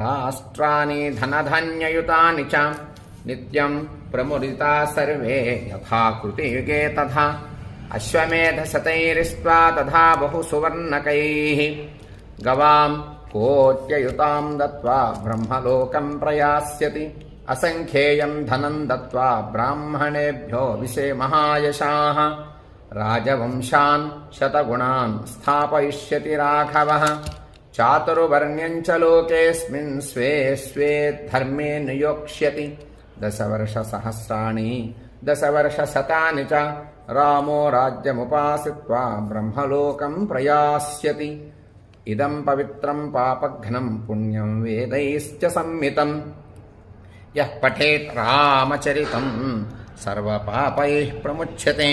రాష్ట్రాని ధనధాన్యయుతాని చ నిత్యం ప్రముదితా సర్వే యథా కృతియుగే తథా అశ్వమేధశతైరిష్ట్వా తథా బహుసువర్ణకైః గవాం కోట్యయుతాం దత్వా బ్రహ్మలోకం ప్రయాస్యతి అసంఖ్యేయం ధనం దత్వా బ్రాహ్మణేభ్యో విషే మహాయశాః రాజవంశాన్ శతగుణాన్ స్థాపయిష్యతి రాఘవః చాతుర్వర్ణ్యం చ లోకేస్మిన్ స్వే స్వే ధర్మే నియోక్ష్యతి దశవర్షసహస్రాణి దశవర్షశతాని చ రామో రాజ్యముపాసిత్వా బ్రహ్మలోకం ప్రయాస్యతి ఇదం పవిత్రం పాపఘ్నం పుణ్యం వేదైశ్చ సంహితం యః పఠేత్ రామచరితం సర్వపాపైః ప్రముచ్యతే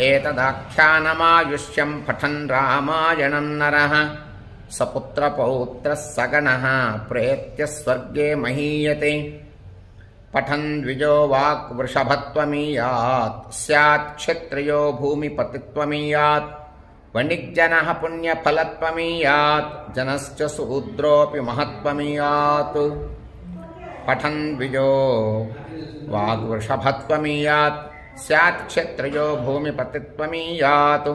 ఏతదాఖ్యానమాయుష్యం పఠన్ రామాయణం నరః సపుత్రపౌత్రः సగణः ప్రేత్య స్వర్గే మహీయతే పఠన్ ద్విజో వాక్ వృషభత్వమీయాత్ స్యాత్ క్షత్రియో భూమిపతిత్వమీయాత్ వణిజ్జనః పుణ్యఫలత్వమీయాత్ జనశ్చ శూద్రోऽపి మహత్వమీయాత్ పఠన్ ద్విజో వాక్ వృషభత్వమీయాత్ స్యాత్ క్షత్రియో భూమిపతిత్వమీయాత్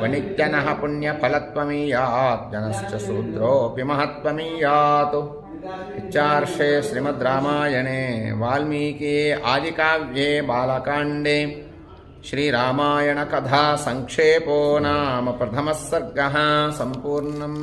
వణిజ్జనః పుణ్యఫలత్వమీయాత్ జనశ్చ శూద్రోऽపి మహత్వమీయాత్. ఇత్యార్షే శ్రీమద్ రామాయణే వాల్మీకి ఆదికావ్యే బాలకాండే శ్రీరామాయణ కథా సంక్షేపో నామ ప్రథమः సర్గः సంపూర్ణం.